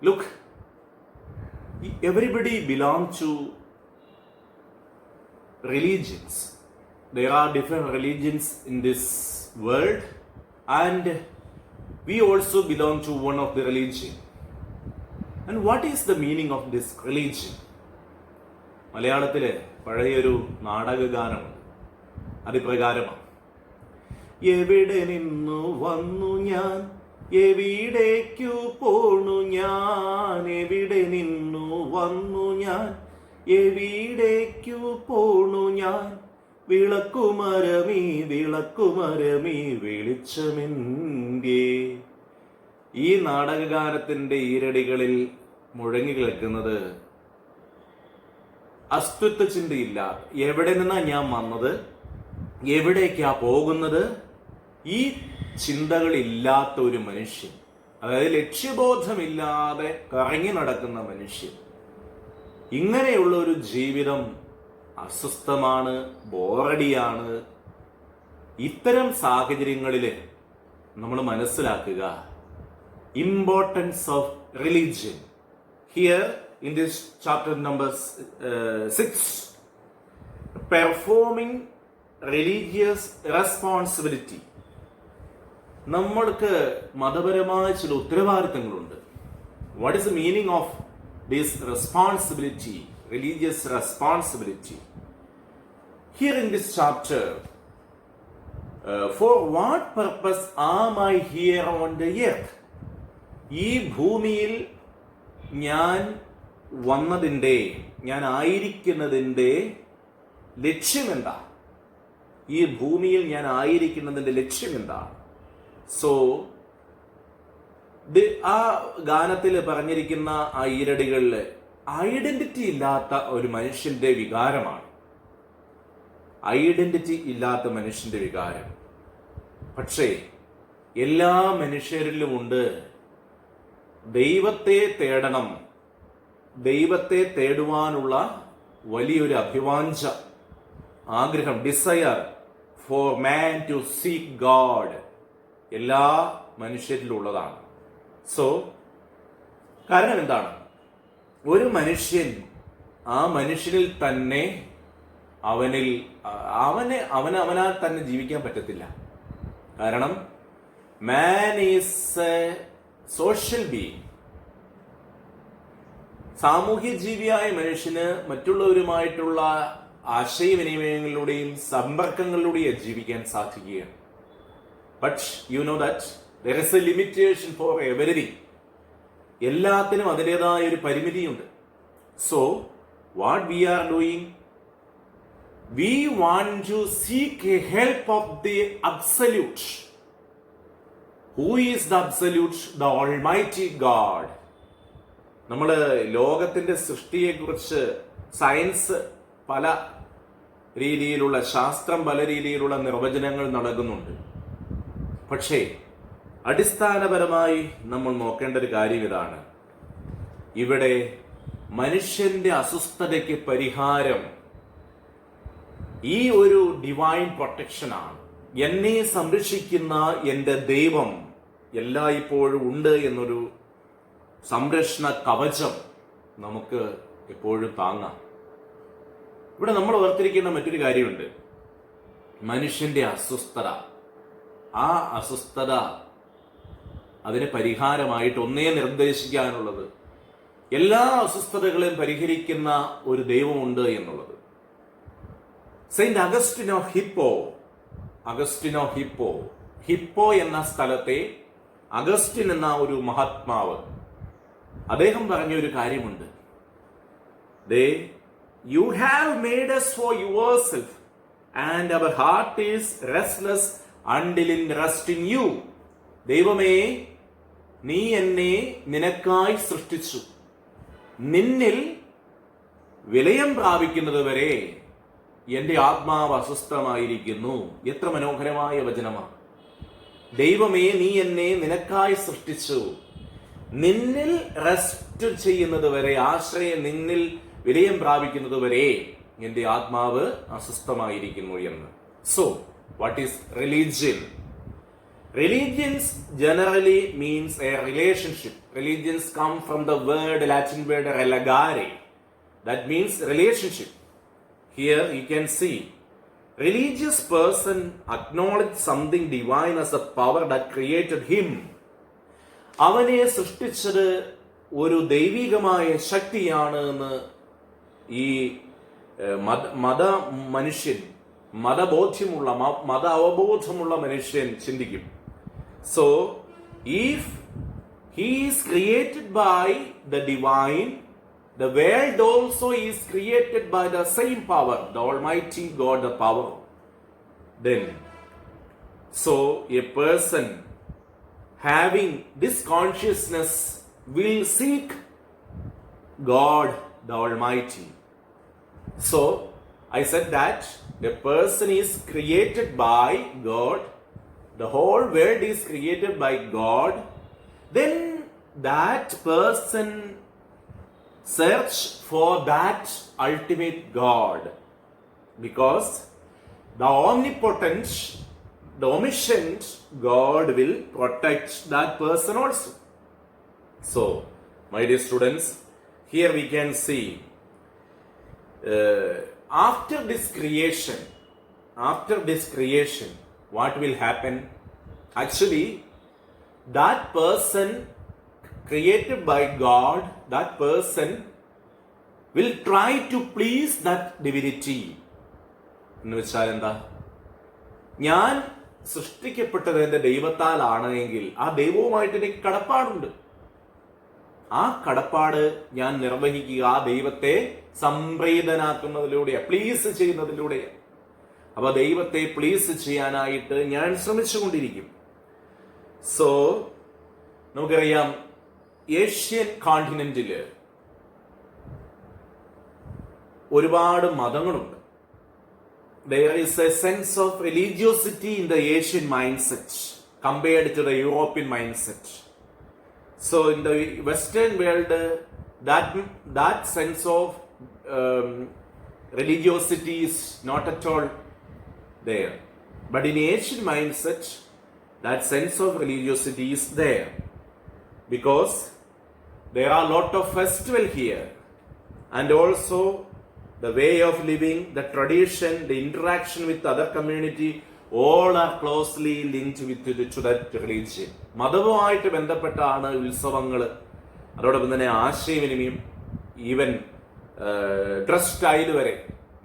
Look, everybody belongs to religions. There are different religions in this world, and we also belong to one of the religion. And what is the meaning of this religion? മലയാളത്തിലെ പഴയൊരു നാടകഗാനമുണ്ട്. അതിപ്രകാരമാണ്: എവിടെ നിന്നു വന്നു ഞാൻ, എവിടേക്കു പോണു ഞാൻ, എവിടെ നിന്നു വന്നു ഞാൻ, എവിടേക്കു പോണു ഞാൻ, വിളക്കുമരമീ വിളക്കുമരമീ വെളിച്ചമെന്തേ. ഈ നാടകഗാനത്തിന്റെ ഈരടികളിൽ മുഴങ്ങി കേൾക്കുന്നത് അസ്തിത്വ ചിന്തയില്ല. എവിടെ നിന്നാ ഞാൻ വന്നത്, എവിടേക്കാ പോകുന്നത്, ഈ ചിന്തകളില്ലാത്ത ഒരു മനുഷ്യൻ, അതായത് ലക്ഷ്യബോധമില്ലാതെ കറങ്ങി നടക്കുന്ന മനുഷ്യൻ. ഇങ്ങനെയുള്ള ഒരു ജീവിതം അസ്വസ്ഥമാണ്, ബോറടിയാണ്. ഇത്തരം സാഹചര്യങ്ങളിൽ നമ്മൾ മനസ്സിലാക്കുക importance of religion. Here in this chapter number 6, performing religious responsibility. നമ്മൾക്ക് മതപരമായ ചില ഉത്തരവാദിത്തങ്ങളുണ്ട്. What is the meaning of this responsibility, religious responsibility? Here in this chapter, for what purpose am I here on the earth? ഈ ഭൂമിയിൽ ഞാൻ വന്നതിൻ്റെ, ഞാൻ ആയിരിക്കുന്നതിൻ്റെ ലക്ഷ്യമെന്താ? ഈ ഭൂമിയിൽ ഞാൻ ആയിരിക്കുന്നതിൻ്റെ ലക്ഷ്യമെന്താ? സോ ആ ഗാനത്തിൽ പറഞ്ഞിരിക്കുന്ന ആ ഈരടികളിൽ ഐഡന്റിറ്റി ഇല്ലാത്ത ഒരു മനുഷ്യന്റെ വികാരമാണ്. ഐഡന്റിറ്റി ഇല്ലാത്ത മനുഷ്യന്റെ വികാരം. പക്ഷേ എല്ലാ മനുഷ്യരിലുമുണ്ട് ദൈവത്തെ തേടണം, ദൈവത്തെ തേടുവാനുള്ള വലിയൊരു അഭിവാഞ്ച, ആഗ്രഹം, desire for man to seek God. എല്ലാ മനുഷ്യരിലുള്ളതാണ്. സോ കാരണം എന്താണ്? ഒരു മനുഷ്യൻ ആ മനുഷ്യനിൽ തന്നെ അവനാൽ തന്നെ ജീവിക്കാൻ പറ്റത്തില്ല. കാരണം man is a social being. സാമൂഹ്യ ജീവിയായ മനുഷ്യന് മറ്റുള്ളവരുമായിട്ടുള്ള ആശയവിനിമയങ്ങളിലൂടെയും സമ്പർക്കങ്ങളിലൂടെയും ജീവിക്കാൻ സാധിക്കുകയാണ്. But you know that there is a limitation for everything. എല്ലാത്തിനും അതിൻ്റെതായ ഒരു പരിമിതിയുണ്ട്. So what we are doing, we want to seek a help of the absolute. Who is the absolute? The Almighty God. നമ്മൾ ലോകത്തിന്റെ സൃഷ്ടിയെക്കുറിച്ച് science പല രീതിയിലുള്ള, ശാസ്ത്രം പല രീതിയിലുള്ള നിർവചനങ്ങൾ നൽകുന്നുണ്ട്. പക്ഷേ അടിസ്ഥാനപരമായി നമ്മൾ നോക്കേണ്ട ഒരു കാര്യം ഇതാണ്: ഇവിടെ മനുഷ്യന്റെ അസ്വസ്ഥതയ്ക്ക് പരിഹാരം ഈ ഒരു ഡിവൈൻ പ്രൊട്ടക്ഷനാണ്. എന്നെ സംരക്ഷിക്കുന്ന എൻ്റെ ദൈവം എല്ലായ്പ്പോഴും ഉണ്ട് എന്നൊരു സംരക്ഷണ കവചം നമുക്ക് എപ്പോഴും താങ്ങാം. ഇവിടെ നമ്മൾ ഓർത്തിരിക്കുന്ന മറ്റൊരു കാര്യമുണ്ട്: മനുഷ്യന്റെ അസ്വസ്ഥത. ആ അസ്വസ്ഥത, അതിന് പരിഹാരമായിട്ട് ഒന്നേ നിർദ്ദേശിക്കാനുള്ളത്, എല്ലാ അസ്വസ്ഥതകളെയും പരിഹരിക്കുന്ന ഒരു ദൈവമുണ്ട് എന്നുള്ളത്. സെയിന്റ് അഗസ്റ്റിനോ ഹിപ്പോ എന്ന സ്ഥലത്തെ അഗസ്റ്റിൻ എന്ന ഒരു മഹാത്മാവ്, അദ്ദേഹം പറഞ്ഞ ഒരു കാര്യമുണ്ട്: You have made us for yourself, and our heart is restless until it rests in you. ദൈവമേ, നീ എന്നെ നിനക്കായി സൃഷ്ടിച്ചു, നിന്നിൽ വിലയം പ്രാപിക്കുന്നത് വരെ എന്റെ ആത്മാവ് അസ്വസ്ഥമായിരിക്കുന്നു. എത്ര മനോഹരമായ വചനമാണ്! ദൈവമേ, നീ എന്നെ നിനക്കായി സൃഷ്ടിച്ചു, നിന്നിൽ റെസ്റ്റ് ചെയ്യുന്നത് വരെ, ആശ്രയം നിന്നിൽ വിലയം പ്രാപിക്കുന്നത് വരെ എന്റെ ആത്മാവ് അസ്വസ്ഥമായിരിക്കുന്നു എന്ന്. So what is religion? Religions generally means a relationship. Religions come from the Latin word religare. That means relationship. Here you can see, religious person acknowledge something divine as a power that created him. അവനെ സൃഷ്ടിച്ചത് ഒരു ദൈവികമായ ശക്തിയാണ് എന്ന് ഈ മനുഷ്യൻ, മത അവബോധമുള്ള മനുഷ്യൻ ചിന്തിക്കും. So, if he is created by the divine, the world also is created by the same power, the Almighty God, the power. Then, so a person having this consciousness will seek God, the Almighty. So, I said that a person is created by God, the whole world is created by God, then that person search for that ultimate God, because the omnipotent, the omniscient God will protect that person also. So, my dear students, here we can see after this creation, what will happen? Actually, that person created by God, that person will try to please that divinity. എന്ന് വെച്ചാൽ എന്താ? ഞാൻ സൃഷ്ടിക്കപ്പെട്ടത് എന്റെ ദൈവത്താലാണ് എങ്കിൽ ആ ദൈവവുമായിട്ട് എനിക്ക് കടപ്പാടുണ്ട്. ആ കടപ്പാട് ഞാൻ നിർവഹിക്കുക ആ ദൈവത്തെ സംപ്രീതനാക്കുന്നതിലൂടെ, പ്ലീസ് ചെയ്യുന്നതിലൂടെ. അപ്പൊ ദൈവത്തെ പ്ലീസ് ചെയ്യാനായിട്ട് ഞാൻ ശ്രമിച്ചുകൊണ്ടിരിക്കും. സോ നമുക്കറിയാം, ഏഷ്യൻ കോണ്ടിനെന്റില് ഒരുപാട് മതങ്ങളുണ്ട്. There is a sense of religiosity in the Asian mindset compared to the European mindset. So in the Western world, that sense of religiosity is not at all there. But in Asian mindset, that sense of religiosity is there. Because there are a lot of festival here. And also the way of living, the tradition, the interaction with other community, all are closely linked to that religion. മതവുമായിട്ട് ബന്ധപ്പെട്ടാണ് ഉത്സവങ്ങൾ, അതോടൊപ്പം തന്നെ ആശയവിനിമയം, even dress style വരെ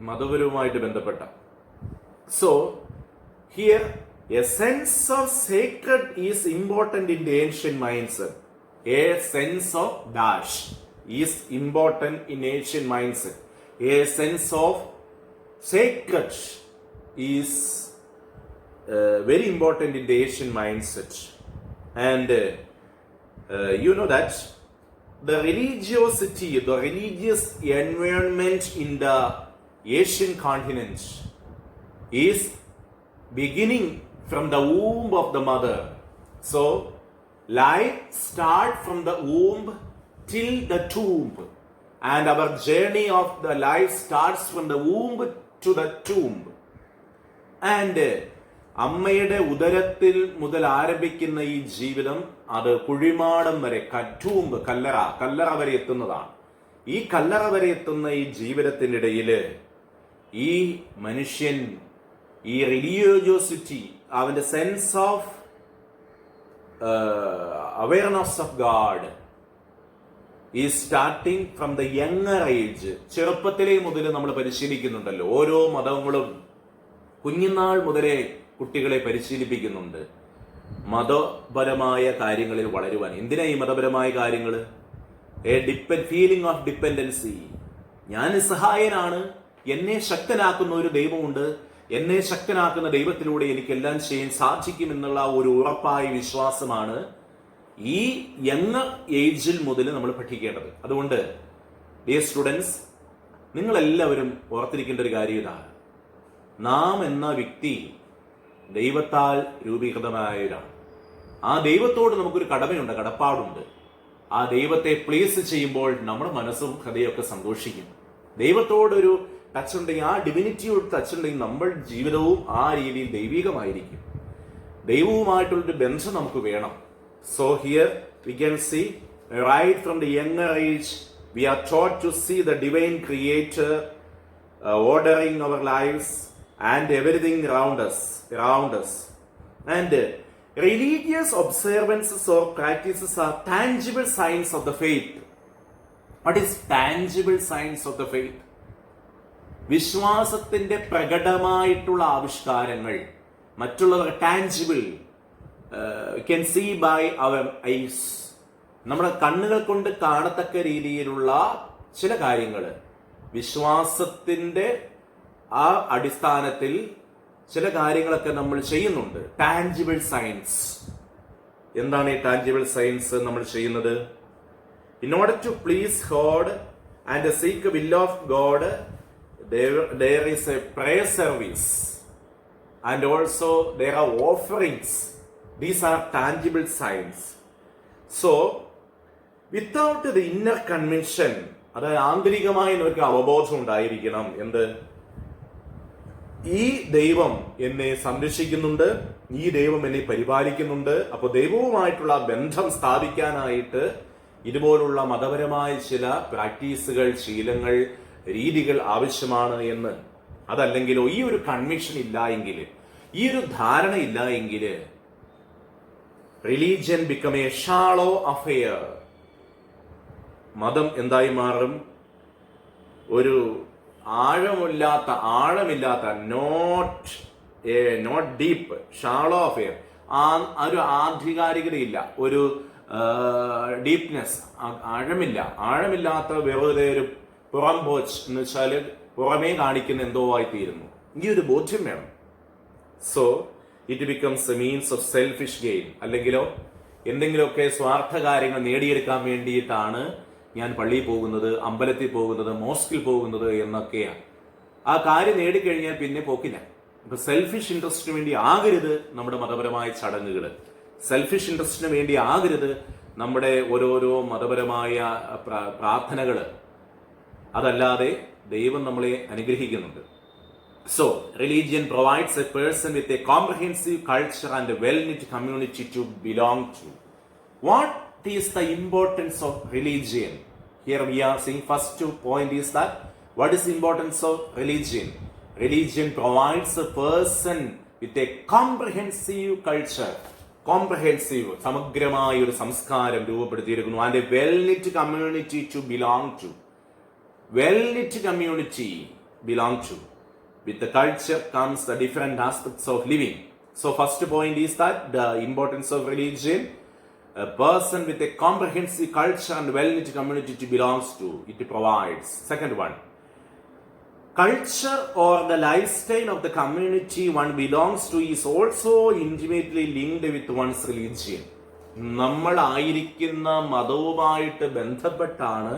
മതപരവുമായിട്ട് ബന്ധപ്പെട്ട. So here A sense of Sacred is important in the ancient mindset. A sense of dash is important in ancient mindset. A sense of sacred is very important in the Asian mindset. And you know that the religiosity, the religious environment in the Asian continent is beginning from the womb of the mother. So, life starts from the womb till the tomb. And our journey of the life starts from the womb to the tomb. And അമ്മയുടെ ഉദരത്തിൽ മുതൽ ആരംഭിക്കുന്ന ഈ ജീവിതം അത് കുഴിമാടം വരെ, tomb, കല്ലറ വരെ എത്തുന്നതാണ്. ഈ കല്ലറ വരെ എത്തുന്ന ഈ ജീവിതത്തിനിടയില് ഈ മനുഷ്യൻ ഈ റിലിജിയോസിറ്റി, അവന്റെ sense of awareness of God is starting from the younger age. ചെറുപ്പത്തിലേ മുതൽ നമ്മൾ പരിശീലിക്കുന്നുണ്ടല്ലോ. ഓരോ മതങ്ങളും കുഞ്ഞുനാൾ മുതലേ കുട്ടികളെ പരിശീലിപ്പിക്കുന്നുണ്ട് മതപരമായ കാര്യങ്ങളിൽ വളരുവാൻ. എന്തിനാ ഈ മതപരമായ കാര്യങ്ങൾ? Feeling of dependency. ഞാൻ നിസ്സഹായനാണ്, എന്നെ ശക്തനാക്കുന്ന ഒരു ദൈവമുണ്ട്, എന്നെ ശക്തനാക്കുന്ന ദൈവത്തിലൂടെ എനിക്കെല്ലാം ചെയ്യാൻ സാധിക്കും എന്നുള്ള ഒരു ഉറപ്പായ വിശ്വാസമാണ് ഈ യങ് ഏജിൽ മുതൽ നമ്മൾ പഠിക്കേണ്ടത്. അതുകൊണ്ട് ഡിയർ സ്റ്റുഡൻസ്, നിങ്ങളെല്ലാവരും ഓർത്തിരിക്കേണ്ട ഒരു കാര്യം ഇതാണ്: നാം എന്ന വ്യക്തി ദൈവത്താൽ രൂപീകൃതമായവരാണ്. ആ ദൈവത്തോട് നമുക്കൊരു കടമയുണ്ട്, കടപ്പാടുണ്ട്. ആ ദൈവത്തെ പ്ലീസ് ചെയ്യുമ്പോൾ നമ്മുടെ മനസ്സും ഹൃദയമൊക്കെ സന്തോഷിക്കും. ദൈവത്തോടൊരു ടച്ച് ഉണ്ടെങ്കിൽ, ആ ഡിവിനിറ്റിയോട് ടച്ച് ഉണ്ടെങ്കിൽ, നമ്മുടെ ജീവിതവും ആ രീതിയിൽ ദൈവികമായിരിക്കും. ദൈവവുമായിട്ടുള്ളൊരു ബന്ധം നമുക്ക് വേണം. So here we can see right from the younger age we are taught to see the divine creator ordering our lives and everything around us. And religious observances or practices are tangible signs of the faith. What is tangible signs of the faith? വിശ്വാസത്തിന്റെ പ്രകടമായിട്ടുള്ള ആവിഷ്കാരങ്ങൾ, മറ്റുള്ളവർ tangible, can see by our eyes, നമ്മുടെ കണ്ണുകൾ കൊണ്ട് കാണത്തക്ക രീതിയിലുള്ള ചില കാര്യങ്ങൾ വിശ്വാസത്തിന്റെ ആ അടിസ്ഥാനത്തിൽ ചില കാര്യങ്ങളൊക്കെ നമ്മൾ ചെയ്യുന്നുണ്ട്. Tangible science. എന്താണ് ഈ ടാഞ്ചിബിൾ സയൻസ് നമ്മൾ ചെയ്യുന്നത്? In order to please God and seek will of God, there is a prayer service and also there are offerings. These are tangible signs. So without the inner conviction, അതായത് ആന്തരികമായ ഒരു അവബോധം ഉണ്ടായിരിക്കണം. എന്ത്? ഈ ദൈവം എന്നെ സംരക്ഷിക്കുന്നുണ്ട്, ഈ ദൈവം എന്നെ പരിപാലിക്കുന്നുണ്ട്. അപ്പോൾ ദൈവവുമായിട്ടുള്ള ബന്ധം സ്ഥാപിക്കാനായിട്ട് ഇതുപോലുള്ള മതപരമായ ചില പ്രാക്ടീസുകൾ, ശീലങ്ങൾ, രീതികൾ ആവശ്യമാണ് എന്ന്. അതല്ലെങ്കിലോ ഈ ഒരു കൺവിക്ഷൻ ഇല്ല എങ്കിൽ, ഈ ഒരു ധാരണ ഇല്ല എങ്കിൽ, റിലീജിയൻ ബിക്കം എ ഷാളോ അഫെയർ. മതം എന്തായി മാറും? ഒരു ആഴമില്ലാത്ത നോട്ട് ഡീപ്പ്, ഷാളോ അഫെയർ. ഒരു ആധികാരികതയില്ല, ഒരു ഡീപ്നെസ്, ആഴമില്ലാത്ത വെറുതെ ഒരു പുറം പോച്ച് എന്ന് വെച്ചാൽ പുറമേ കാണിക്കുന്ന എന്തോ ആയിത്തീരുന്നു. ഈ ഒരു ബോധ്യം വേണം. So it becomes A means of selfish gain. അല്ലെങ്കിലോ എന്തെങ്കിലുമൊക്കെ സ്വാർത്ഥ കാര്യങ്ങൾ നേടിയെടുക്കാൻ വേണ്ടിയിട്ടാണ് ഞാൻ പള്ളിയിൽ പോകുന്നത്, അമ്പലത്തിൽ പോകുന്നത്, മോസ്കിൽ പോകുന്നത് എന്നൊക്കെയാണ്. ആ കാര്യം നേടിക്കഴിഞ്ഞാൽ പിന്നെ പോക്കില്ല. ഇപ്പൊ സെൽഫിഷ് ഇൻട്രസ്റ്റിന് വേണ്ടി ആകരുത് നമ്മുടെ മതപരമായ ചടങ്ങുകൾ. സെൽഫിഷ് ഇൻട്രസ്റ്റിന് വേണ്ടി ആകരുത് നമ്മുടെ ഓരോരോ മതപരമായ പ്രാർത്ഥനകൾ. അതല്ലാതെ ദൈവം നമ്മളെ അനുഗ്രഹിക്കുന്നുണ്ട്. So, religion provides a person with a comprehensive culture and a well-knit community to belong to. What is the importance of religion? Here we are seeing first point is that what is the importance of religion? Religion provides a person with a comprehensive culture. Comprehensive, സമഗ്രമായ ഒരു സംസ്കാരം രൂപപ്പെടുത്തിയിരിക്കുന്നു. And a well-knit community to belong to. Well-knit community belong to. With the culture comes the different aspects of living. So first point is that the importance of religion, a person with a comprehensive culture and well-knit community to belongs to, it provides. Second one, culture or the lifestyle of the community one belongs to is also intimately linked with one's religion. നമ്മൾ ആയിരിക്കുന്ന മതവുമായിട്ട് ബന്ധപ്പെട്ടാണ്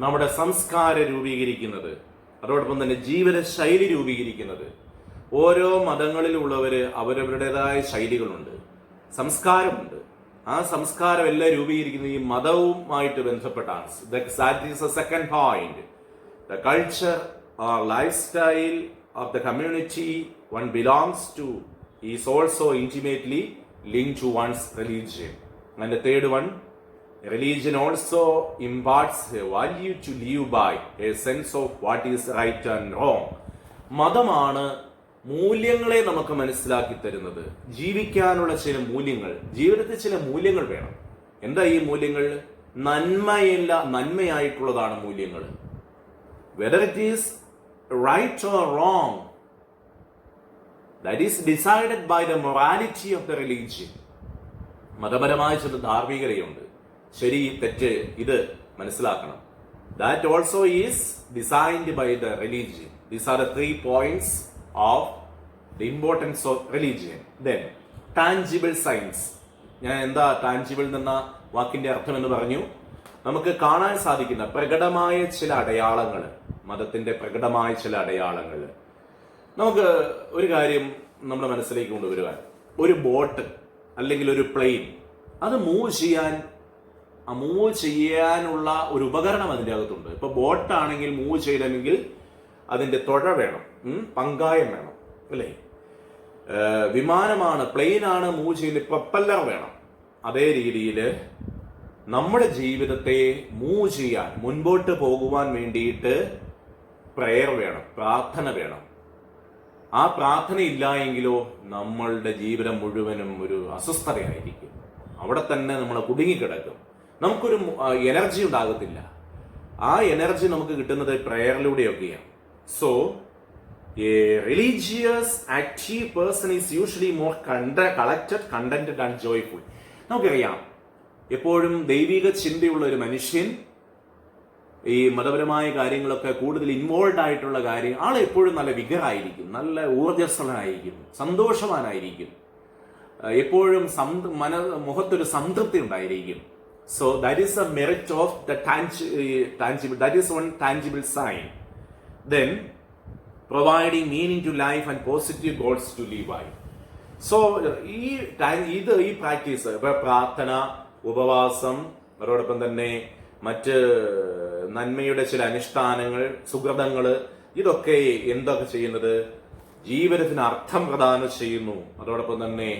നമ്മുടെ സംസ്കാരം രൂപീകരിക്കുന്നത്, അതോടൊപ്പം തന്നെ ജീവിതശൈലി രൂപീകരിക്കുന്നത്. ഓരോ മതങ്ങളിലുള്ളവര് അവരവരുടേതായ ശൈലികളുണ്ട്, സംസ്കാരമുണ്ട്. ആ സംസ്കാരം എല്ലാം രൂപീകരിക്കുന്നത് ഈ മതവുമായിട്ട് ബന്ധപ്പെട്ടാണ്. That is the second point. The culture or lifestyle of the community one belongs to is also intimately linked to one's religion. And the third one, religion also imparts a value to live by, a sense of what is right and wrong. മതമാണ് മൂല്യങ്ങളെ നമുക്ക് മനസ്സിലാക്കി തരുന്നത്, ജീവിക്കാനുള്ള ചില മൂല്യങ്ങൾ. ജീവിതത്തിൽ ചില മൂല്യങ്ങൾ വേണം. എന്താ ഈ മൂല്യങ്ങൾ? നന്മയായിട്ടുള്ളതാണ് മൂല്യങ്ങൾ. Whether it is right or wrong, that is decided by the morality of the religion. മതപരമായ ചില ധാർമ്മികതയുണ്ട്, ശരി തെറ്റ് ഇത് മനസ്സിലാക്കണം. That also is designed by the religion. These are the 3 points of the importance of religion. Then tangible signs. ഞാൻ എന്താ tangible എന്ന വാക്കിന്റെ അർത്ഥം എന്ന് പറഞ്ഞു? നമുക്ക് കാണാൻ സാധിക്കുന്ന പ്രകടമായ ചില അടയാളങ്ങൾ, മതത്തിന്റെ പ്രകടമായ ചില അടയാളങ്ങൾ. നമുക്ക് ഒരു കാര്യം നമ്മുടെ മനസ്സിലേക്ക് കൊണ്ടുവരുവാൻ, ഒരു ബോട്ട് അല്ലെങ്കിൽ ഒരു പ്ലെയിൻ, അത് മൂവ് ചെയ്യാനുള്ള ഒരു ഉപകരണം അതിൻ്റെ അകത്തുണ്ട്. ഇപ്പൊ ബോട്ടാണെങ്കിൽ മൂവ് ചെയ്യണമെങ്കിൽ അതിന്റെ തുഴ വേണം, പങ്കായം വേണം, അല്ലേ? വിമാനമാണ്, പ്ലെയിനാണ് മൂവ് ചെയ്യുന്ന, പ്രൊപ്പല്ലർ വേണം. അതേ രീതിയിൽ നമ്മുടെ ജീവിതത്തെ മൂവ് ചെയ്യാൻ, മുൻപോട്ട് പോകുവാൻ വേണ്ടിയിട്ട് പ്രയർ വേണം, പ്രാർത്ഥന വേണം. ആ പ്രാർത്ഥന ഇല്ല എങ്കിലോ നമ്മളുടെ ജീവിതം മുഴുവനും ഒരു അസ്വസ്ഥതയായിരിക്കും. അവിടെ തന്നെ നമ്മൾ കുടുങ്ങിക്കിടക്കും. നമുക്കൊരു എനർജി ഉണ്ടാകത്തില്ല. ആ എനർജി നമുക്ക് കിട്ടുന്നത് പ്രയറിലൂടെയൊക്കെയാണ്. So a religious active person is usually more collected, contented and joyful. നമുക്കറിയാം, എപ്പോഴും ദൈവിക ചിന്തയുള്ള ഒരു മനുഷ്യൻ ഈ മതപരമായ കാര്യങ്ങളൊക്കെ കൂടുതൽ ഇൻവോൾവ് ആയിട്ടുള്ള കാര്യം, ആൾ എപ്പോഴും നല്ല വിഗറായിരിക്കും, നല്ല ഊർജ്ജസ്വലനായിരിക്കും, സന്തോഷവാനായിരിക്കും, എപ്പോഴും മുഖത്തൊരു സംതൃപ്തി ഉണ്ടായിരിക്കും. So that is a merit of the tangible, that is one tangible sign. Then providing meaning to life and positive goals to leave by. So ഈ പ്രാക്ടീസ്, പ്രാർത്ഥന, ഉപവാസം, അതോടൊപ്പം തന്നെ മറ്റ് നന്മയുടെ ചില അനുഷ്ഠാനങ്ങൾ, സുഹൃതങ്ങള്, ഇതൊക്കെ എന്തൊക്കെ ചെയ്യുന്നത്? ജീവിതത്തിന് അർത്ഥം പ്രദാനം ചെയ്യുന്നു. അതോടൊപ്പം തന്നെ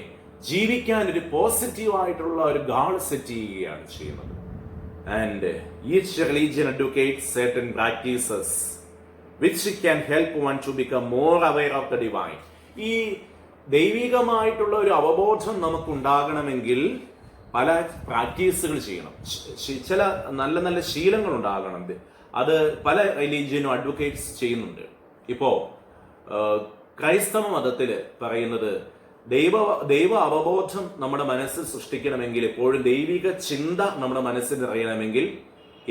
ജീവിക്കാൻ ഒരു പോസിറ്റീവ് ആയിട്ടുള്ള ഒരു ഗോൾ സെറ്റ് ചെയ്യുകയാണ് ചെയ്യുന്നത്. And each religion advocate certain practices which can help one to become more aware of the divine. ഈ ദൈവികമായിട്ടുള്ള ഒരു അവബോധം നമുക്കുണ്ടാകണമെങ്കിൽ പല പ്രാക്ടീസുകൾ ചെയ്യണം, ചില നല്ല നല്ല ശീലങ്ങൾ ഉണ്ടാകണം. അത് പല റിലീജിയനും അഡ്വക്കേറ്റ്സ് ചെയ്യുന്നുണ്ട്. ഇപ്പോ ക്രൈസ്തവ മതത്തിൽ പറയുന്നത് ദൈവ അവബോധം നമ്മുടെ മനസ്സിൽ സൃഷ്ടിക്കണമെങ്കിൽ, എപ്പോഴും ദൈവിക ചിന്ത നമ്മുടെ മനസ്സിൽ നിറയണമെങ്കിൽ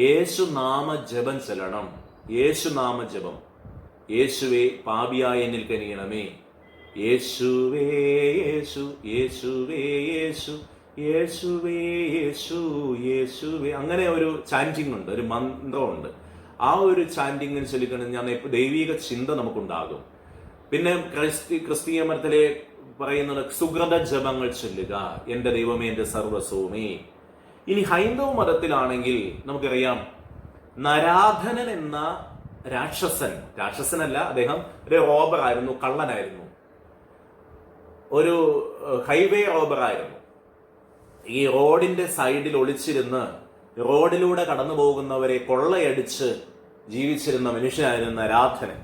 യേശുനാമ ജപം ചെല്ലണം. യേശുനാമ ജപം. യേശുവേ പാപിയായ എന്നിൽ കനിയണമേ, യേശുവേ യേശു, യേശുവേ യേശു, യേശുവേ യേശു, യേശുവേ. അങ്ങനെ ഒരു ചാൻറ്റിംഗ് ഉണ്ട്, ഒരു മന്ത്രമുണ്ട്. ആ ഒരു ചാൻറ്റിങ്ങിന് ചൊല്ലിക്കണം ഞാൻ ദൈവിക ചിന്ത നമുക്കുണ്ടാകും. പിന്നെ ക്രിസ്തീയ മതത്തിലെ പറയുന്നത് സുഹൃത ജപങ്ങൾ ചൊല്ലുക, എന്റെ ദൈവമേ എന്റെ സർവസ്വമേ. ഇനി ഹൈന്ദവ മതത്തിലാണെങ്കിൽ നമുക്കറിയാം, നരാധനൻ എന്ന രാക്ഷസനല്ല, അദ്ദേഹം ഒരു റോബറായിരുന്നു, കള്ളനായിരുന്നു, ഒരു ഹൈവേ റോബറായിരുന്നു. ഈ റോഡിന്റെ സൈഡിൽ ഒളിച്ചിരുന്ന് റോഡിലൂടെ കടന്നു പോകുന്നവരെ കൊള്ളയടിച്ച് ജീവിച്ചിരുന്ന മനുഷ്യനായിരുന്നു നരാധനൻ.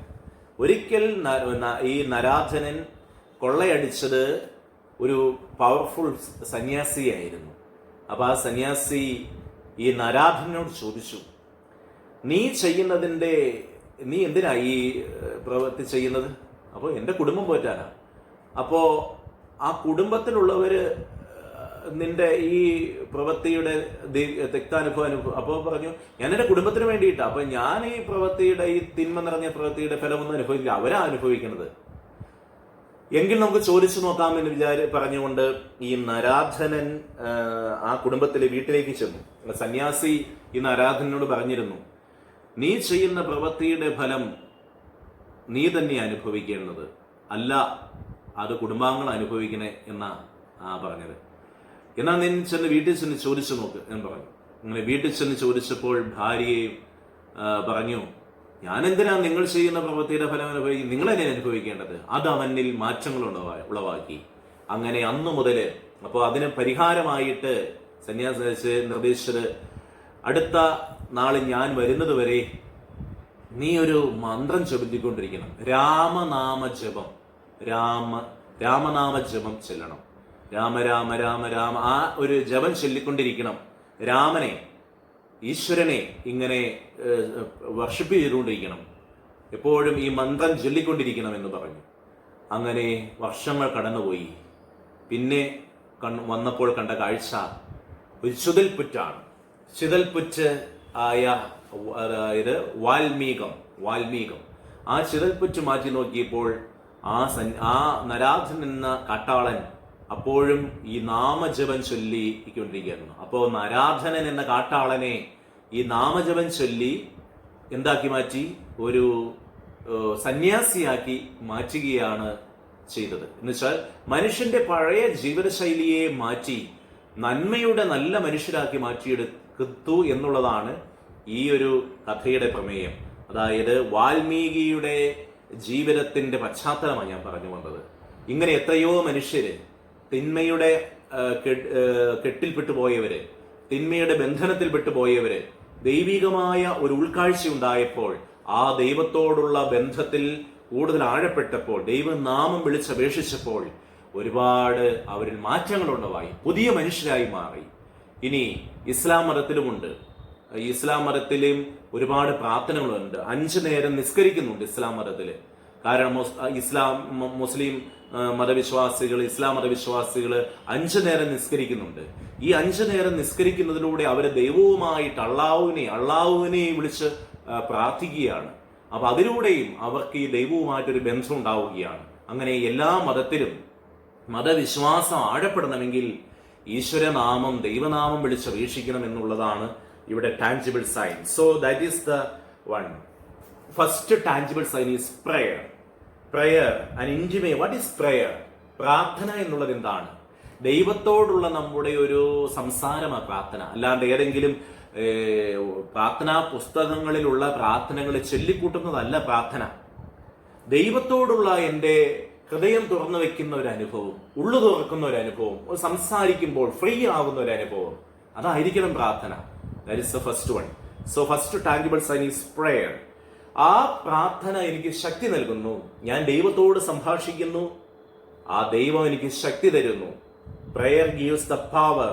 ഒരിക്കൽ ഈ നരാധനൻ കൊള്ളയടിച്ചത് ഒരു പവർഫുൾ സന്യാസിയായിരുന്നു. അപ്പൊ ആ സന്യാസി ഈ നരാധനോട് ചോദിച്ചു, നീ എന്തിനാ ഈ പ്രവൃത്തി ചെയ്യുന്നത്? അപ്പോൾ എന്റെ കുടുംബം പോറ്റാനാ. അപ്പോ ആ കുടുംബത്തിലുള്ളവര് നിന്റെ ഈ പ്രവൃത്തിയുടെ തെക്താനുഭവം അപ്പോൾ പറഞ്ഞു, ഞാൻ എന്റെ കുടുംബത്തിന് വേണ്ടിയിട്ടാ. അപ്പൊ ഞാൻ ഈ പ്രവൃത്തിയുടെ, ഈ തിന്മ നിറഞ്ഞ പ്രവൃത്തിയുടെ ഫലമൊന്നും അനുഭവിക്കില്ല, അവരാ അനുഭവിക്കുന്നത്. എങ്കിൽ നമുക്ക് ചോദിച്ചു നോക്കാമെന്ന് പറഞ്ഞുകൊണ്ട് ഈ നരാധനൻ ആ കുടുംബത്തിലെ വീട്ടിലേക്ക് ചെന്നു. സന്യാസി ഈ നരാധനനോട് പറഞ്ഞിരുന്നു, നീ ചെയ്യുന്ന പ്രവൃത്തിയുടെ ഫലം നീ തന്നെ അനുഭവിക്കേണ്ടത് അല്ല, അത് കുടുംബാംഗങ്ങൾ അനുഭവിക്കണേ എന്നാ പറഞ്ഞത്. എന്നാൽ നീ വീട്ടിൽ ചെന്ന് ചോദിച്ചു നോക്ക് എന്ന് പറഞ്ഞു. അങ്ങനെ വീട്ടിൽ ചെന്ന് ചോദിച്ചപ്പോൾ ഭാര്യയെ പറഞ്ഞു, ഞാൻ എന്തിനാ നിങ്ങൾ ചെയ്യുന്ന പ്രവൃത്തിയുടെ ഫലം അനുഭവിക്കും, നിങ്ങൾ തന്നെ അനുഭവിക്കേണ്ടത്. അത് അവനിൽ മാറ്റങ്ങൾ ഉളവാക്കി. അങ്ങനെ അന്നു മുതല് അപ്പോൾ അതിന് പരിഹാരമായിട്ട് സന്യാസി നിർദ്ദേശിച്ചത്, അടുത്ത നാളിൽ ഞാൻ വരുന്നത് വരെ നീ ഒരു മന്ത്രം ചൊല്ലിക്കൊണ്ടിരിക്കണം, രാമനാമ ജപം ചെല്ലണം. രാമ രാമ രാമ രാമ, ആ ഒരു ജപം ചൊല്ലിക്കൊണ്ടിരിക്കണം. രാമനെ, ഈശ്വരനെ ഇങ്ങനെ വർഷിപ്പ് ചെയ്തുകൊണ്ടിരിക്കണം, എപ്പോഴും ഈ മന്ത്രം ചൊല്ലിക്കൊണ്ടിരിക്കണം എന്ന് പറഞ്ഞു. അങ്ങനെ വർഷങ്ങൾ കടന്നുപോയി. പിന്നെ വന്നപ്പോൾ കണ്ട കാഴ്ച ഒരു ചുതൽപുറ്റാണ്. ചിതൽപുറ്റ് ആയ, അതായത് വാൽമീകം. ആ ചിതൽപുറ്റ് മാറ്റി നോക്കിയപ്പോൾ ആ നരാധൻ എന്ന കാട്ടാളൻ അപ്പോഴും ഈ നാമജപം ചൊല്ലിക്കൊണ്ടിരിക്കുന്നു. അപ്പോൾ നരാധനൻ എന്ന കാട്ടാളനെ ഈ നാമജപം ചൊല്ലി എന്താക്കി മാറ്റി? ഒരു സന്യാസിയാക്കി മാറ്റുകയാണ് ചെയ്തത്. എന്നുവെച്ചാൽ മനുഷ്യന്റെ പഴയ ജീവിതശൈലിയെ മാറ്റി നന്മയുടെ നല്ല മനുഷ്യരാക്കി മാറ്റിയെടുത്തു എന്നുള്ളതാണ് ഈ ഒരു കഥയുടെ പ്രമേയം. അതായത് വാൽമീകിയുടെ ജീവിതത്തിന്റെ പശ്ചാത്തലമാണ് ഞാൻ പറഞ്ഞു വന്നത്. ഇങ്ങനെ എത്രയോ മനുഷ്യര് തിന്മയുടെ കെട്ടിൽപ്പെട്ടു പോയവര്, തിന്മയുടെ ബന്ധനത്തിൽ പെട്ടുപോയവര് ദൈവികമായ ഒരു ഉൾക്കാഴ്ച ഉണ്ടായപ്പോൾ, ആ ദൈവത്തോടുള്ള ബന്ധത്തിൽ കൂടുതൽ ആഴപ്പെട്ടപ്പോൾ, ദൈവനാമം വിളിച്ചപേക്ഷിച്ചപ്പോൾ ഒരുപാട് അവരിൽ മാറ്റങ്ങൾ ഉണ്ടായി, പുതിയ മനുഷ്യരായി മാറി. ഇനി ഇസ്ലാം മതത്തിലുമുണ്ട്. ഇസ്ലാം മതത്തിലും ഒരുപാട് പ്രാർത്ഥനകളുണ്ട്. 5 നേരം നിസ്കരിക്കുന്നുണ്ട് ഇസ്ലാം മതത്തില്. കാരണം മുസ്ലിം മതവിശ്വാസികൾ, ഇസ്ലാം മതവിശ്വാസികൾ 5 നേരം നിസ്കരിക്കുന്നുണ്ട്. ഈ 5 നേരം നിസ്കരിക്കുന്നതിലൂടെ അവര് ദൈവവുമായിട്ട് അള്ളാഹുവിനെ വിളിച്ച് പ്രാർത്ഥിക്കുകയാണ്. അപ്പൊ അതിലൂടെയും അവർക്ക് ഈ ദൈവവുമായിട്ടൊരു ബന്ധം ഉണ്ടാവുകയാണ്. അങ്ങനെ എല്ലാ മതത്തിലും മതവിശ്വാസം ആഴപ്പെടണമെങ്കിൽ ഈശ്വരനാമം, ദൈവനാമം വിളിച്ചപേക്ഷിക്കണം എന്നുള്ളതാണ് ഇവിടെ tangible sign. So that is the one. First tangible sign is prayer. Prayer and intimate. What is prayer? പ്രാർത്ഥന എന്നുള്ളത് എന്താണ്? ദൈവത്തോടുള്ള നമ്മുടെ ഒരു സംസാരമാണ് പ്രാർത്ഥന. അല്ലാണ്ട് ഏതെങ്കിലും പ്രാർത്ഥനാ പുസ്തകങ്ങളിലുള്ള പ്രാർത്ഥനകൾ ചൊല്ലിക്കൂട്ടുന്നതല്ല പ്രാർത്ഥന. ദൈവത്തോടുള്ള എൻ്റെ ഹൃദയം തുറന്നു വെക്കുന്ന ഒരു അനുഭവം, ഉള്ളു തുറക്കുന്ന ഒരു അനുഭവം, സംസാരിക്കുമ്പോൾ ഫ്രീ ആകുന്ന ഒരു അനുഭവം, അതായിരിക്കണം പ്രാർത്ഥന. That is the first one. So first tangible sign is prayer. ആ പ്രാർത്ഥന എനിക്ക് ശക്തി നൽകുന്നു. ഞാൻ ദൈവത്തോട് സംഭാഷിക്കുന്നു, ആ ദൈവം എനിക്ക് ശക്തി തരുന്നു. Prayer gives the power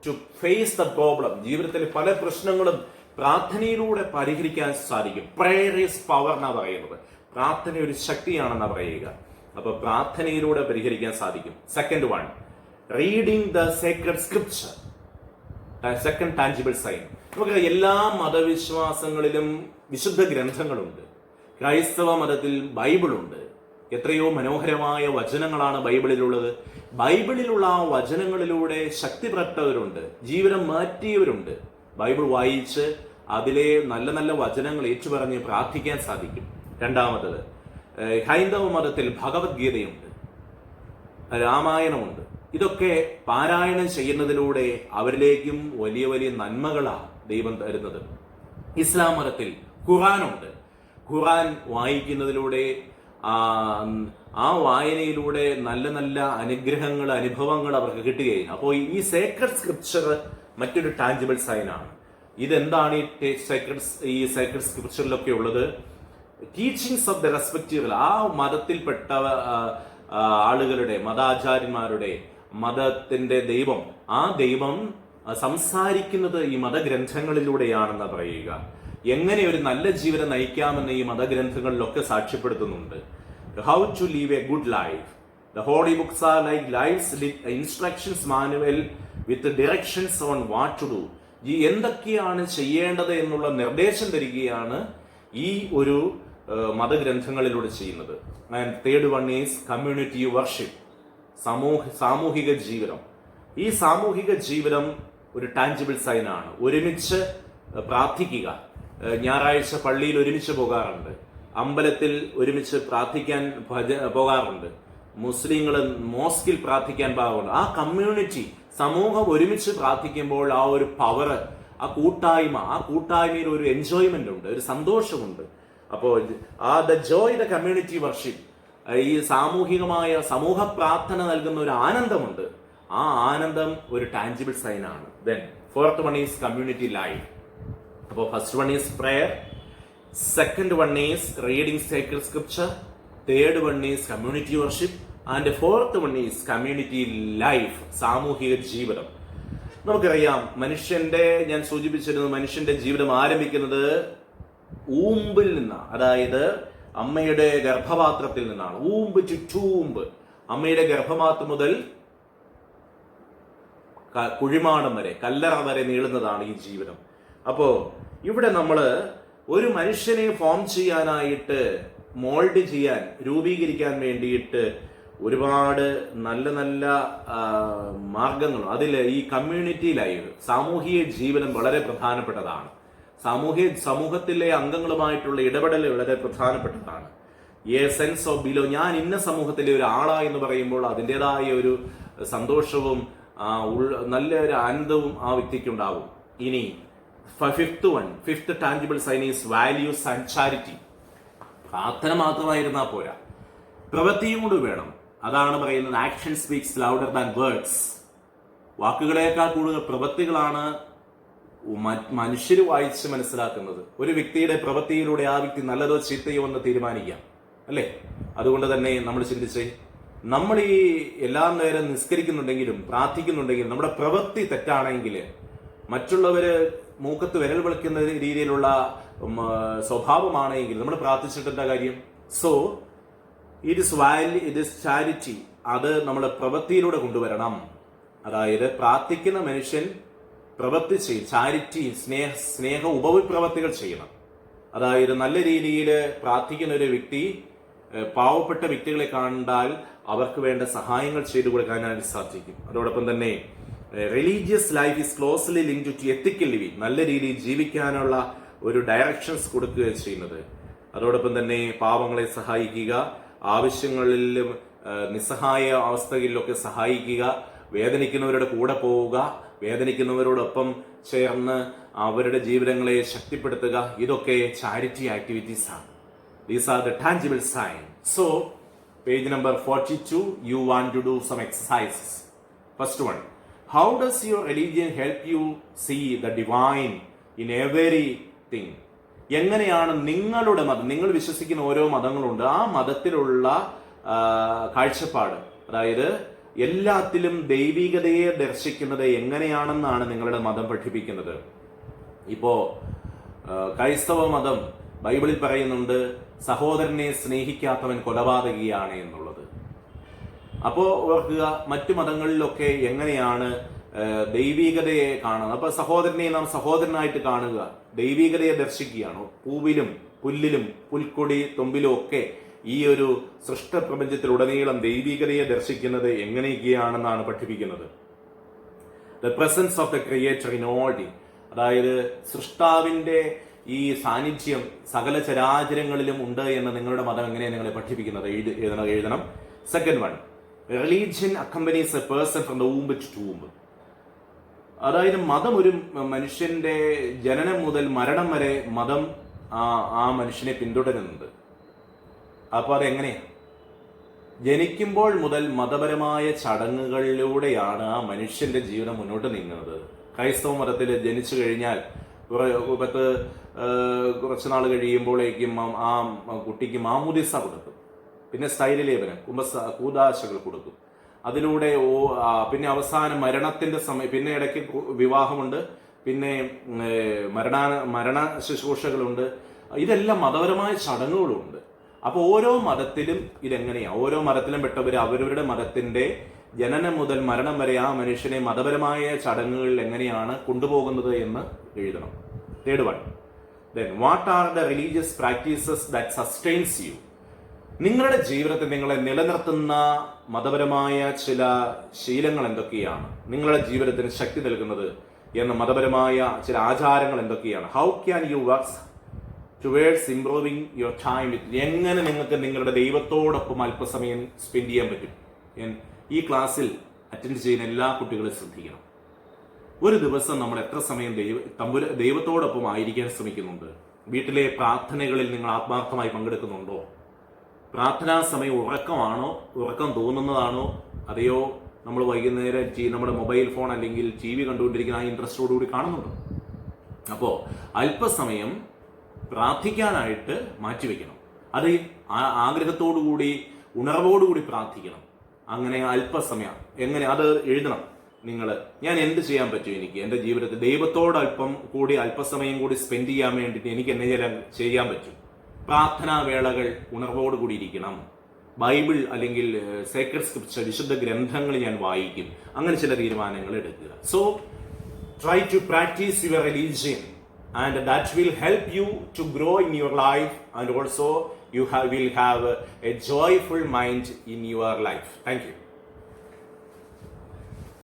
to face the problem. ജീവിതത്തിൽ പല പ്രശ്നങ്ങളും പ്രാർത്ഥനയിലൂടെ പരിഹരിക്കാൻ സാധിക്കും. പ്രയർ ഈസ് പവർ എന്നാ പറയുന്നത്. പ്രാർത്ഥന ഒരു ശക്തിയാണെന്നാ പറയുക. അപ്പൊ പ്രാർത്ഥനയിലൂടെ പരിഹരിക്കാൻ സാധിക്കും. Second one, reading the sacred scripture. Second tangible sign. നമുക്ക് എല്ലാ മതവിശ്വാസങ്ങളിലും വിശുദ്ധ ഗ്രന്ഥങ്ങളുണ്ട്. ക്രൈസ്തവ മതത്തിൽ ബൈബിളുണ്ട്. എത്രയോ മനോഹരമായ വചനങ്ങളാണ് ബൈബിളിലുള്ളത്. ബൈബിളിലുള്ള ആ വചനങ്ങളിലൂടെ ശക്തിപ്പെട്ടവരുണ്ട്, ജീവിതം മാറ്റിയവരുണ്ട്. ബൈബിൾ വായിച്ച് അതിലെ നല്ല നല്ല വചനങ്ങൾ ഏറ്റുപറഞ്ഞ് പ്രാർത്ഥിക്കാൻ സാധിക്കും. രണ്ടാമത്തത്, ഹൈന്ദവ മതത്തിൽ ഭഗവത്ഗീതയുണ്ട്, രാമായണമുണ്ട്. ഇതൊക്കെ പാരായണം ചെയ്യുന്നതിലൂടെ അവരിലേക്കും വലിയ വലിയ നന്മകളാണ് ദൈവം തരുന്നത്. ഇസ്ലാം മതത്തിൽ ഖുർആനുണ്ട്. ഖുർആൻ വായിക്കുന്നതിലൂടെ ആ വായനയിലൂടെ നല്ല നല്ല അനുഗ്രഹങ്ങൾ, അനുഭവങ്ങൾ അവർക്ക് കിട്ടുകയും. അപ്പോൾ ഈ സേക്രഡ് സ്ക്രിപ്ചർ മറ്റൊരു ടാഞ്ചിബിൾ സൈനാണ്. ഇതെന്താണ് ഈ സേക്രഡ് സ്ക്രിപ്ചറിലൊക്കെ ഉള്ളത്? ടീച്ചിങ്സ് ഓഫ് ദ റെസ്പെക്റ്റീവ്, ആ മതത്തിൽപ്പെട്ട ആളുകളുടെ, മതാചാര്യന്മാരുടെ, മതത്തിന്റെ ദൈവം, ആ ദൈവം സംസാരിക്കുന്നത് ഈ മതഗ്രന്ഥങ്ങളിലൂടെയാണെന്ന് പറയുക. എങ്ങനെ ഒരു നല്ല ജീവിതം നയിക്കാമെന്ന് ഈ മതഗ്രന്ഥങ്ങളിലൊക്കെ സാക്ഷ്യപ്പെടുത്തുന്നുണ്ട്. How to live a good life. The holy books are like life's instructions manual with directions on what to do. ഈ എന്തൊക്കെയാണ് ചെയ്യേണ്ടത് എന്നുള്ള നിർദ്ദേശം തരികയാണ് ഈ ഒരു മതഗ്രന്ഥങ്ങളിലൂടെ ചെയ്യുന്നത്. And third one is community worship, സാമൂഹിക ജീവിതം. ഈ സാമൂഹിക ജീവിതം ഒരു ടാഞ്ചിബിൾ സൈൻ ആണ്. ഒരുമിച്ച് പ്രാർത്ഥിക്കുക. ഞായറാഴ്ച പള്ളിയിൽ ഒരുമിച്ച് പോകാറുണ്ട്, അമ്പലത്തിൽ ഒരുമിച്ച് പ്രാർത്ഥിക്കാൻ പോകാറുണ്ട്, മുസ്ലിങ്ങൾ മോസ്കിൽ പ്രാർത്ഥിക്കാൻ പോകാറുണ്ട്. ആ കമ്മ്യൂണിറ്റി, സമൂഹം ഒരുമിച്ച് പ്രാർത്ഥിക്കുമ്പോൾ ആ ഒരു പവർ, ആ കൂട്ടായ്മയിൽ ഒരു എൻജോയ്മെന്റ് ഉണ്ട്, ഒരു സന്തോഷമുണ്ട്. അപ്പോൾ the joy the community worship, ഈ സമൂഹ പ്രാർത്ഥന നൽകുന്ന ഒരു ആനന്ദമുണ്ട്. ആ ആനന്ദം ഒരു ടാഞ്ചിബിൾ സൈൻ ആണ്. Then fourth one is community life. അപ്പോൾ first one is prayer, second one is reading sacred scripture, third one is community worship, and fourth one is community life, സാമൂഹിക ജീവിതം. നമുക്കറിയാം, ഞാൻ സൂചിപ്പിച്ചിരുന്നു, മനുഷ്യന്റെ ജീവിതം ആരംഭിക്കുന്നത് ഊമ്പിൽ നിന്നാണ്. അതായത് അമ്മയുടെ ഗർഭപാത്രത്തിൽ നിന്നാണ്. ഊമ്പ് ടു ടൂമ്പ്, അമ്മയുടെ ഗർഭപാത്രം മുതൽ കുഴിമാടം വരെ, കല്ലറ വരെ നീളുന്നതാണ് ഈ ജീവിതം. അപ്പോ ഇവിടെ നമ്മള് ഒരു മനുഷ്യനെ ഫോം ചെയ്യാനായിട്ട്, മോൾഡ് ചെയ്യാൻ, രൂപീകരിക്കാൻ വേണ്ടിയിട്ട് ഒരുപാട് നല്ല നല്ല മാർഗങ്ങളും, അതിൽ ഈ കമ്മ്യൂണിറ്റി ലൈഫ്, സാമൂഹിക ജീവിതം വളരെ പ്രധാനപ്പെട്ടതാണ്. സമൂഹത്തിലെ അംഗങ്ങളുമായിട്ടുള്ള ഇടപെടൽ വളരെ പ്രധാനപ്പെട്ടതാണ്. എ സെൻസ് ഓഫ് ബിലോ, ഞാൻ ഇന്ന സമൂഹത്തിലെ ഒരു ആളാ എന്ന് പറയുമ്പോൾ അതിൻ്റെതായ ഒരു സന്തോഷവും നല്ലൊരു ആനന്ദവും ആ വ്യക്തിക്കുണ്ടാവും. ഇനി fifth tangible sign is values and charity. പ്രാർത്ഥന മാത്രമായിരുന്നാൽ പോരാ, പ്രവൃത്തിയും കൂടി വേണം. അതാണ് പറയുന്നത് action speaks louder than words. വാക്കുകളേക്കാൾ കൂടുതൽ പ്രവൃത്തികളാണ് മനുഷ്യർ വായിച്ച് മനസ്സിലാക്കുന്നത്. ഒരു വ്യക്തിയുടെ പ്രവൃത്തിയിലൂടെ ആ വ്യക്തി നല്ലതോ ചീത്തയോ എന്ന് തീരുമാനിക്കാം, അല്ലേ? അതുകൊണ്ട് തന്നെ നമ്മൾ ചിന്തിച്ചേ, നമ്മൾ ഈ എല്ലാ നേരം നിസ്കരിക്കുന്നുണ്ടെങ്കിലും പ്രാർത്ഥിക്കുന്നുണ്ടെങ്കിലും നമ്മുടെ പ്രവൃത്തി തെറ്റാണെങ്കിൽ, മറ്റുള്ളവര് മൂക്കത്ത് വിരൽ വിളിക്കുന്ന രീതിയിലുള്ള സ്വഭാവമാണെങ്കിൽ നമ്മൾ പ്രാർത്ഥിച്ചിട്ട് എന്താ കാര്യം? So it is charity. അത് നമ്മുടെ പ്രവൃത്തിയിലൂടെ കൊണ്ടുവരണം. അതായത് പ്രാർത്ഥിക്കുന്ന മനുഷ്യൻ പ്രവൃത്തി ചെയ്യും, ചാരിറ്റി, സ്നേഹ ഉപവിപ്രവൃത്തികൾ ചെയ്യണം. അതായത് നല്ല രീതിയിൽ പ്രാർത്ഥിക്കുന്ന ഒരു വ്യക്തി പാവപ്പെട്ട വ്യക്തികളെ കണ്ടാൽ അവർക്ക് വേണ്ട സഹായങ്ങൾ ചെയ്തു കൊടുക്കാനായിട്ട് സാധിക്കും. അതോടൊപ്പം തന്നെ religious life is closely linked to ethical living. നല്ല രീതിയിൽ ജീവിക്കാനുള്ള ഒരു ഡയറക്ഷൻസ് കൊടുക്കുക ചെയ്യുന്നത്. അതോടൊപ്പം തന്നെ പാവങ്ങളെ സഹായിക്കുക, ആവശ്യങ്ങളിലും നിസ്സഹായ അവസ്ഥകളിലൊക്കെ സഹായിക്കുക, വേദനിക്കുന്നവരുടെ കൂടെ പോവുക, വേദനിക്കുന്നവരോടൊപ്പം ചേർന്ന് അവരുടെ ജീവിതങ്ങളെ ശക്തിപ്പെടുത്തുക. ഇതൊക്കെ ചാരിറ്റി ആക്ടിവിറ്റീസ് ആണ്. These are the tangible signs. So, page number 42, you want to do some exercises. First one, how does your religion help you see the divine in everything? എങ്ങനെയാണ് നിങ്ങളുടെ മതം, നിങ്ങൾ വിശ്വസിക്കുന്ന ഓരോ മതങ്ങളുണ്ട്, ആ മതത്തിലുള്ള കാഴ്ചപ്പാട്, അതായത് എല്ലാത്തിലും ദൈവികതയെ ദർശിക്കുന്നത് എങ്ങനെയാണെന്നാണ് നിങ്ങളുടെ മതം പഠിപ്പിക്കുന്നത്. ഇപ്പോ ക്രൈസ്തവ മതം ബൈബിളിൽ പറയുന്നുണ്ട് സഹോദരനെ സ്നേഹിക്കാത്തവൻ കൊലപാതകിയാണ് എന്നുള്ളത്. അപ്പോ ഓർക്കുക, മറ്റു മതങ്ങളിലൊക്കെ എങ്ങനെയാണ് ദൈവികതയെ കാണുന്നത്. അപ്പൊ സഹോദരനെ നാം സഹോദരനായിട്ട് കാണുക, ദൈവികതയെ ദർശിക്കുകയാണ്. പൂവിലും പുല്ലിലും പുൽക്കൊടി തുമ്പിലും ഒക്കെ ഈ ഒരു സൃഷ്ടപ്രപഞ്ചത്തിലുടനീളം ദൈവികതയെ ദർശിക്കുന്നത് എങ്ങനെയൊക്കെയാണെന്നാണ് പഠിപ്പിക്കുന്നത്. The presence of the creator in all the, അതായത് സൃഷ്ടാവിന്റെ ഈ സാന്നിധ്യം സകല ചരാചരങ്ങളിലും ഉണ്ട് എന്ന് നിങ്ങളുടെ മതം എങ്ങനെയാണ് നിങ്ങളെ പഠിപ്പിക്കുന്നത്? എഴുതണം. Second one, religion accompanies A person from the womb to tomb. അതായത് മതം ഒരു മനുഷ്യന്റെ ജനനം മുതൽ മരണം വരെ മതം ആ മനുഷ്യനെ പിന്തുടരുന്നുണ്ട്. അപ്പൊ അതെങ്ങനെയാ? ജനിക്കുമ്പോൾ മുതൽ മതപരമായ ചടങ്ങുകളിലൂടെയാണ് ആ മനുഷ്യന്റെ ജീവിതം മുന്നോട്ട് നീങ്ങുന്നത്. ക്രൈസ്തവ മതത്തിൽ ജനിച്ചു കഴിഞ്ഞാൽ കുറച്ച് നാൾ കഴിയുമ്പോഴേക്കും ആ കുട്ടിക്ക് മാമോദിസ കൊടുക്കും, പിന്നെ സ്ഥൈര്യലേപനം, കൂദാശകൾ കൊടുക്കും. അതിലൂടെ പിന്നെ അവസാനം മരണത്തിന്റെ സമയം, പിന്നെ ഇടയ്ക്ക് വിവാഹമുണ്ട്, പിന്നെ മരണ ശുശ്രൂഷകളുണ്ട്. ഇതെല്ലാം മതപരമായ ചടങ്ങുകളുണ്ട്. അപ്പൊ ഓരോ മതത്തിലും ഇതെങ്ങനെയാ? ഓരോ മതത്തിലും പെട്ടവർ അവരവരുടെ മതത്തിന്റെ ജനനം മുതൽ മരണം വരെ ആ മനുഷ്യനെ മതപരമായ ചടങ്ങുകളിൽ എങ്ങനെയാണ് കൊണ്ടുപോകുന്നത് എന്ന് എഴുതണം. Third one, then what are the religious practices that sustains you? നിങ്ങളുടെ ജീവിതത്തിൽ നിങ്ങളെ നിലനിർത്തുന്ന മതപരമായ ചില ശീലങ്ങൾ എന്തൊക്കെയാണ്? നിങ്ങളുടെ ജീവിതത്തിന് ശക്തി നൽകുന്നത് എന്ന മതപരമായ ചില ആചാരങ്ങൾ എന്തൊക്കെയാണ്? How can you work towards improving your time with, എങ്ങനെ നിങ്ങൾക്ക് നിങ്ങളുടെ ദൈവത്തോടൊപ്പം അല്പസമയം സ്പെൻഡ് ചെയ്യാൻ പറ്റും? ഈ ക്ലാസ്സിൽ അറ്റൻഡ് ചെയ്യുന്ന എല്ലാ കുട്ടികളും ശ്രദ്ധിക്കണം. ഒരു ദിവസം നമ്മൾ എത്ര സമയം ദൈവത്തോടൊപ്പം ആയിരിക്കാൻ ശ്രമിക്കുന്നുണ്ട്? വീട്ടിലെ പ്രാർത്ഥനകളിൽ നിങ്ങൾ ആത്മാർത്ഥമായി പങ്കെടുക്കുന്നുണ്ടോ? പ്രാർത്ഥനാ സമയം ഉറക്കമാണോ, ഉറക്കം തോന്നുന്നതാണോ, അതെയോ നമ്മൾ വൈകുന്നേരം നമ്മുടെ മൊബൈൽ ഫോൺ അല്ലെങ്കിൽ TV കണ്ടുകൊണ്ടിരിക്കുന്ന ആ ഇൻട്രസ്റ്റോടുകൂടി കാണുന്നുണ്ടോ? അപ്പോൾ അല്പസമയം പ്രാർത്ഥിക്കാനായിട്ട് മാറ്റിവെക്കണം. അത് ആഗ്രഹത്തോടുകൂടി ഉണർവോടുകൂടി പ്രാർത്ഥിക്കണം. അങ്ങനെ അല്പസമയം എങ്ങനെ അത് എഴുതണം നിങ്ങൾ. ഞാൻ എന്ത് ചെയ്യാൻ പറ്റും എനിക്ക് എൻ്റെ ജീവിതത്തിൽ ദൈവത്തോട് അല്പസമയം കൂടി സ്പെൻഡ് ചെയ്യാൻ വേണ്ടിയിട്ട് എനിക്ക് എന്നെ ചെയ്യാൻ പറ്റും? പ്രാർത്ഥനാ വേളകൾ ഉണർവോടുകൂടി ഇരിക്കണം. ബൈബിൾ അല്ലെങ്കിൽ സേക്രഡ് സ്ക്രിപ്ചർ, വിശുദ്ധ ഗ്രന്ഥങ്ങൾ ഞാൻ വായിക്കും. അങ്ങനെ ചില തീരുമാനങ്ങൾ എടുക്കുക. So try to practice your religion and that will help you to grow in your life, and also you will have a joyful mind in your life. Thank you.